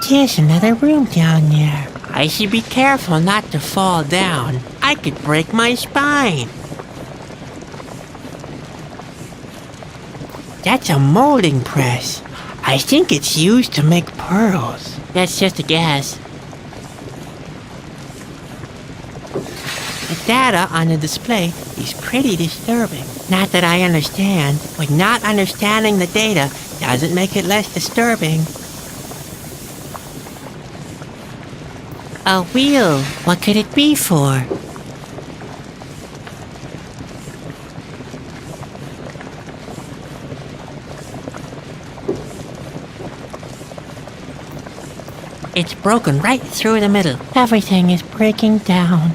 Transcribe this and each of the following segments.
There's another room down there. I should be careful not to fall down. I could break my spine. That's a molding press. I think it's used to make pearls. That's just a guess. The data on the display is pretty disturbing. Not that I understand, but not understanding the data doesn't make it less disturbing. A wheel. What could it be for? It's broken right through the middle. Everything is breaking down.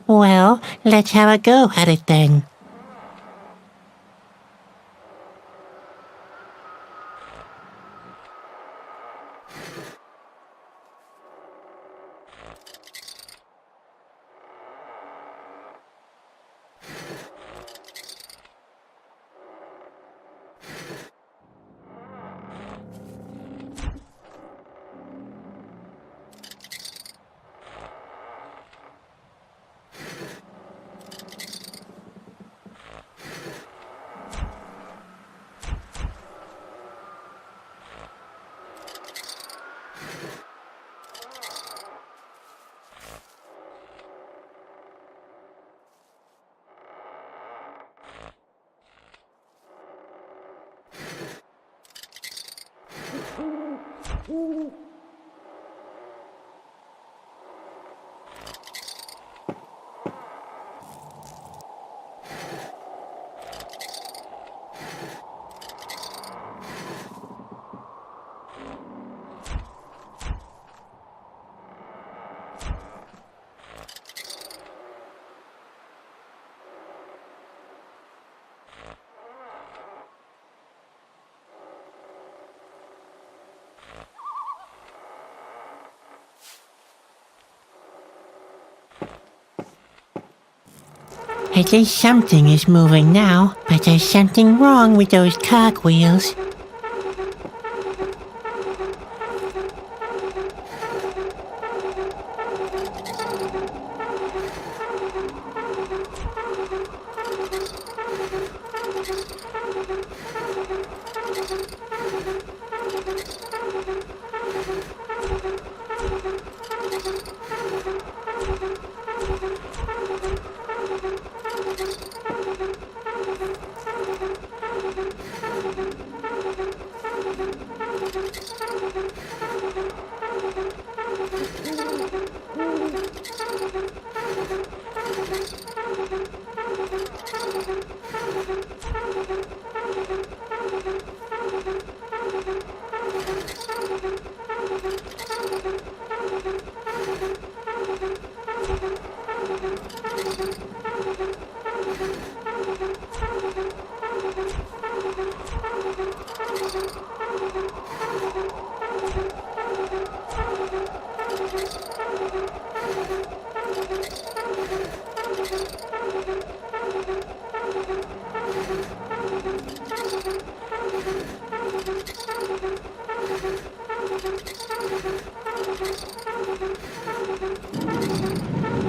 Well, let's have a go at it then. At least something is moving now, but there's something wrong with those cogwheels.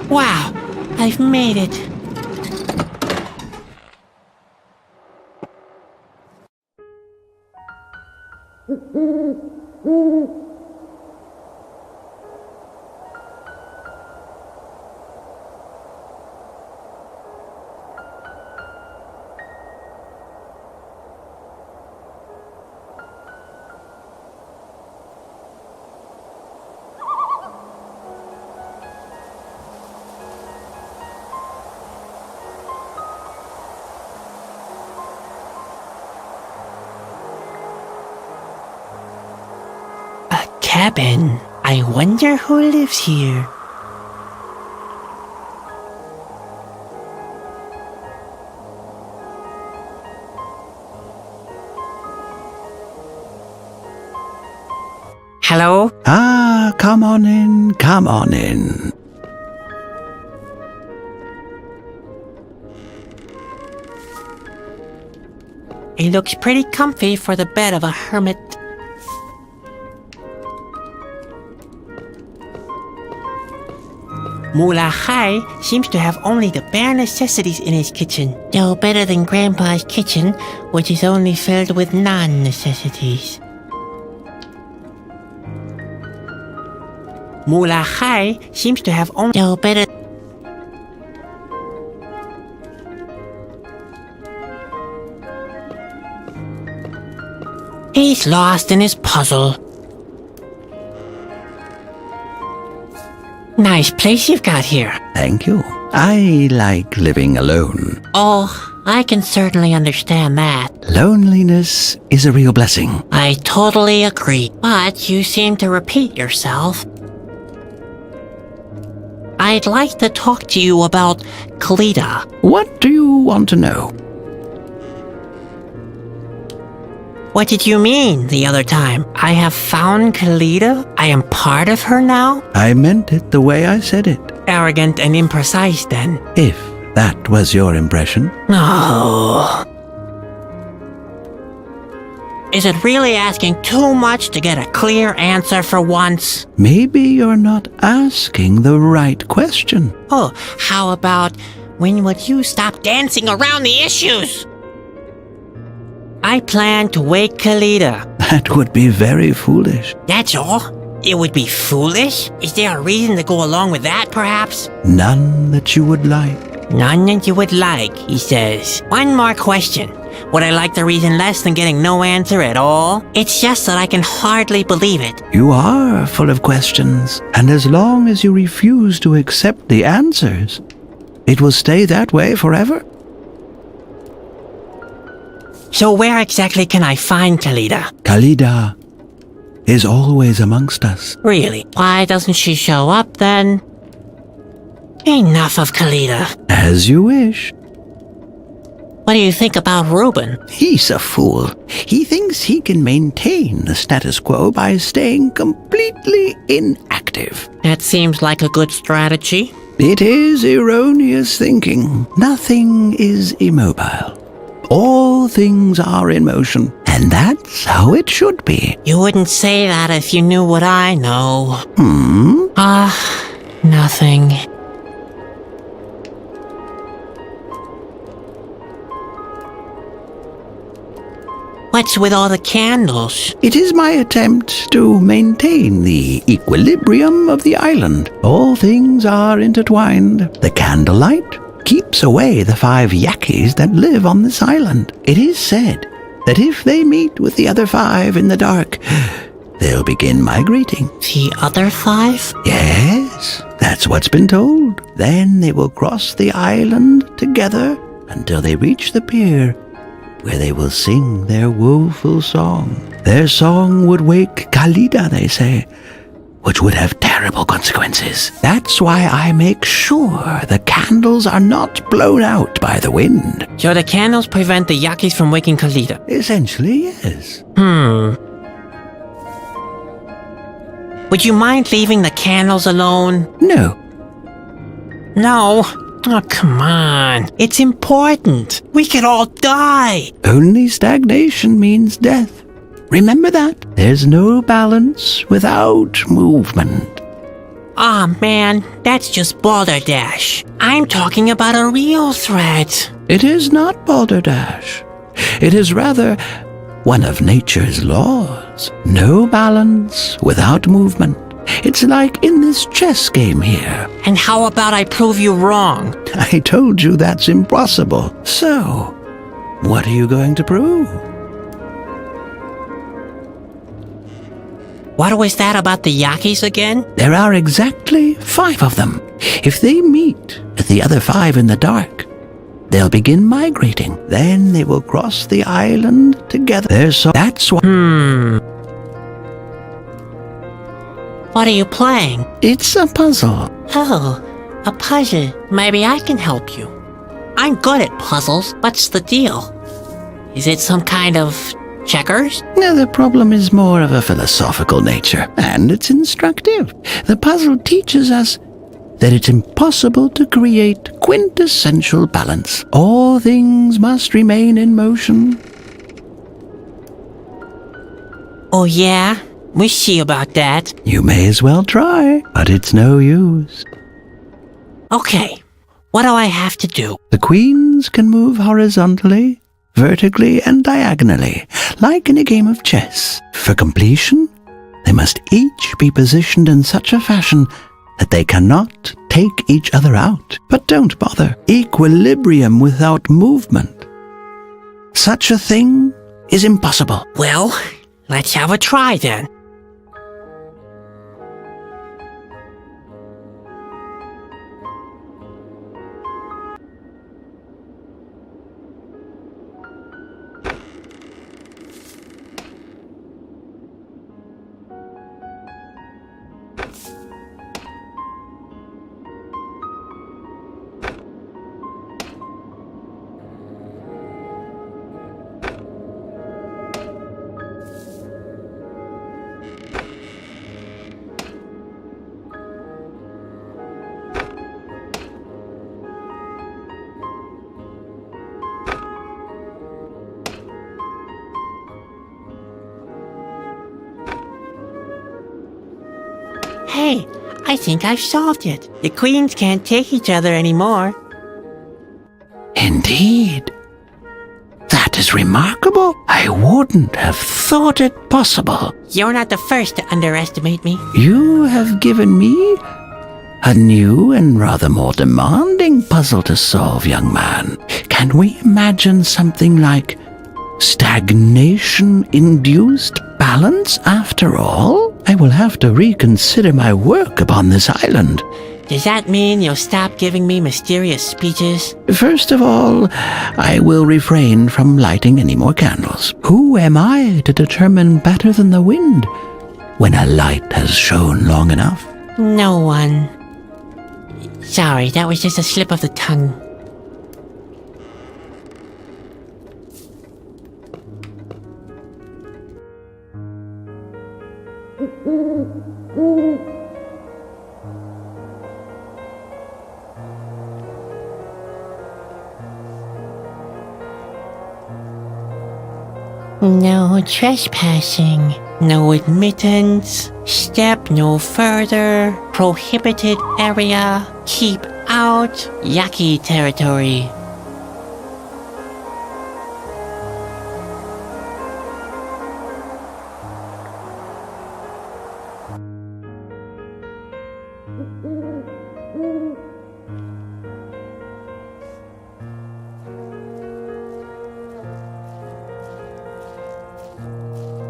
Wow, I've made it. Cabin. I wonder who lives here. Hello? Ah, come on in, come on in. It looks pretty comfy for the bed of a hermit. Mulahai seems to have only the bare necessities in his kitchen. No better than Grandpa's kitchen, which is only filled with non-necessities. Mulahai seems to have only no better. He's lost in his puzzle. Nice place you've got here. Thank you. I like living alone. Oh, I can certainly understand that. Loneliness is a real blessing. I totally agree. But you seem to repeat yourself. I'd like to talk to you about Kalita. What do you want to know? What did you mean the other time? I have found Kalita? I am part of her now? I meant it the way I said it. Arrogant and imprecise then. If that was your impression. No. Is it really asking too much to get a clear answer for once? Maybe you're not asking the right question. Oh, how about when would you stop dancing around the issues? I plan to wake Kalita. That would be very foolish. That's all? It would be foolish? Is there a reason to go along with that, perhaps? None that you would like. None that you would like, he says. One more question. Would I like the reason less than getting no answer at all? It's just that I can hardly believe it. You are full of questions, and as long as you refuse to accept the answers, it will stay that way forever. So where exactly can I find Kalita? Kalida is always amongst us. Really? Why doesn't she show up then? Enough of Kalita. As you wish. What do you think about Reuben? He's a fool. He thinks he can maintain the status quo by staying completely inactive. That seems like a good strategy. It is erroneous thinking. Nothing is immobile. All things are in motion, and that's how it should be. You wouldn't say that if you knew what I know. Nothing. What's with all the candles? It is my attempt to maintain the equilibrium of the island. All things are intertwined. The candlelight keeps away the 5 yakis that live on this island. It is said that if they meet with the other 5 in the dark, they'll begin migrating. The other 5? Yes, that's what's been told. Then they will cross the island together until they reach the pier, where they will sing their woeful song. Their song would wake Kalida, they say, which would have terrible consequences. That's why I make sure the candles are not blown out by the wind. So the candles prevent the yakis from waking Kalita? Essentially, yes. Would you mind leaving the candles alone? No. No? Oh, come on. It's important. We could all die. Only stagnation means death. Remember that. There's no balance without movement. Aw, man, that's just balderdash. I'm talking about a real threat. It is not balderdash. It is rather one of nature's laws. No balance without movement. It's like in this chess game here. And how about I prove you wrong? I told you that's impossible. So, what are you going to prove? What was that about the Yakis again? There are exactly 5 of them. If they meet with the other 5 in the dark, they'll begin migrating. Then they will cross the island together. That's why... What are you playing? It's a puzzle. Oh, a puzzle. Maybe I can help you. I'm good at puzzles. What's the deal? Is it some kind of checkers? Now, the problem is more of a philosophical nature, and it's instructive. The puzzle teaches us that it's impossible to create quintessential balance. All things must remain in motion. Oh yeah? We'll see about that. You may as well try, but it's no use. Okay, what do I have to do? The queens can move horizontally, vertically, and diagonally, like in a game of chess. For completion, they must each be positioned in such a fashion that they cannot take each other out. But don't bother. Equilibrium without movement. Such a thing is impossible. Well, let's have a try then. Hey, I think I've solved it. The queens can't take each other anymore. Indeed. That is remarkable. I wouldn't have thought it possible. You're not the first to underestimate me. You have given me a new and rather more demanding puzzle to solve, young man. Can we imagine something like stagnation-induced balance after all? I will have to reconsider my work upon this island. Does that mean you'll stop giving me mysterious speeches? First of all, I will refrain from lighting any more candles. Who am I to determine better than the wind when a light has shone long enough? No one. Sorry, that was just a slip of the tongue. No trespassing, no admittance, step no further, prohibited area, keep out, Yaki territory.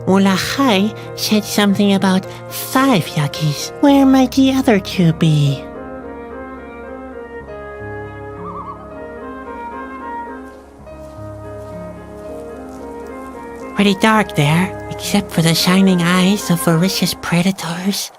Ulachai said something about 5 Yakis. Where might the other 2 be? Pretty dark there, except for the shining eyes of voracious predators.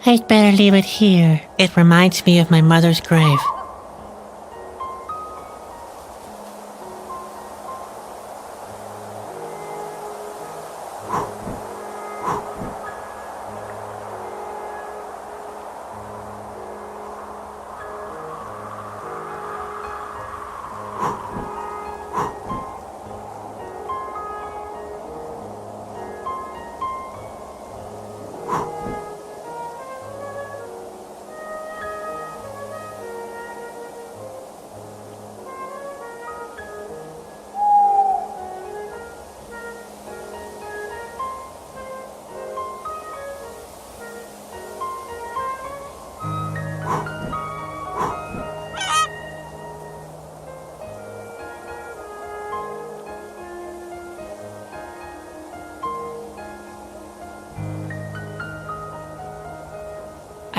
I'd better leave it here. It reminds me of my mother's grave.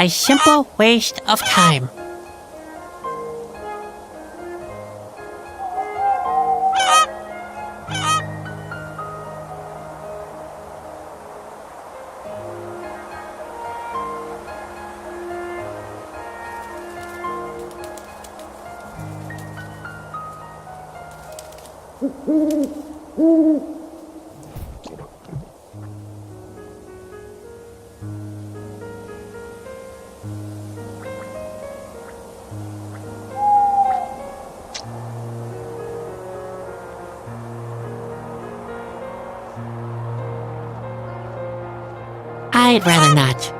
A simple waste of time. I'd rather not.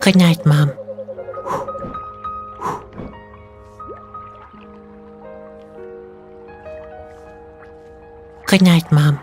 Good night, Mom. Good night, Mom.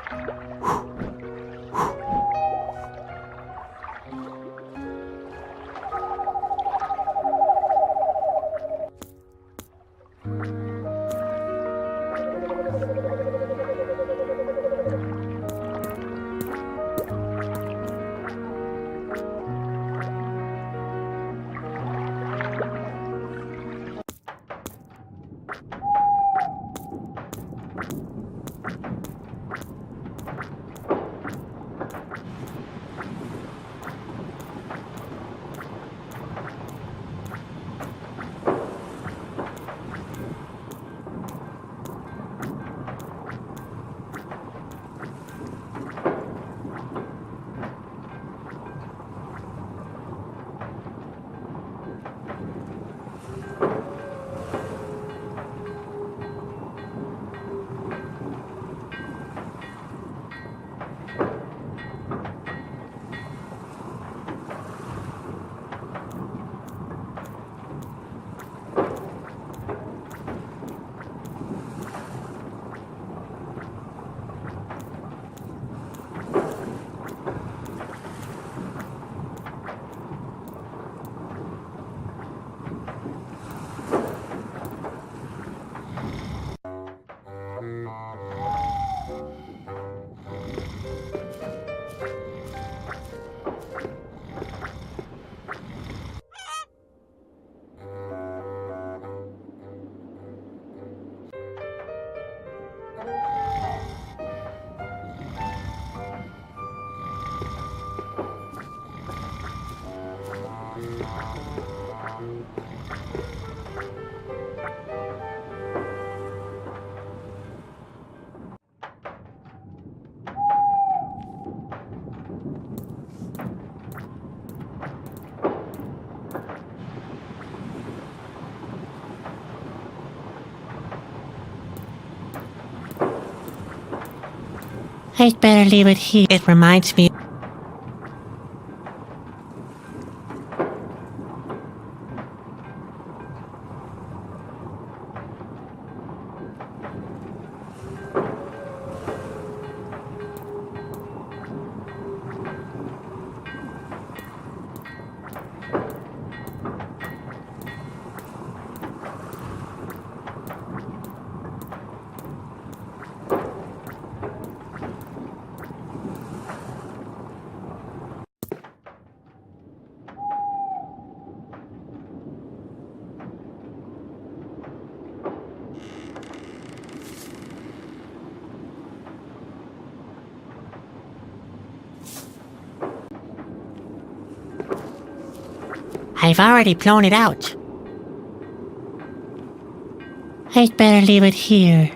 I'd better leave it here. It reminds me. I've already blown it out. I'd better leave it here.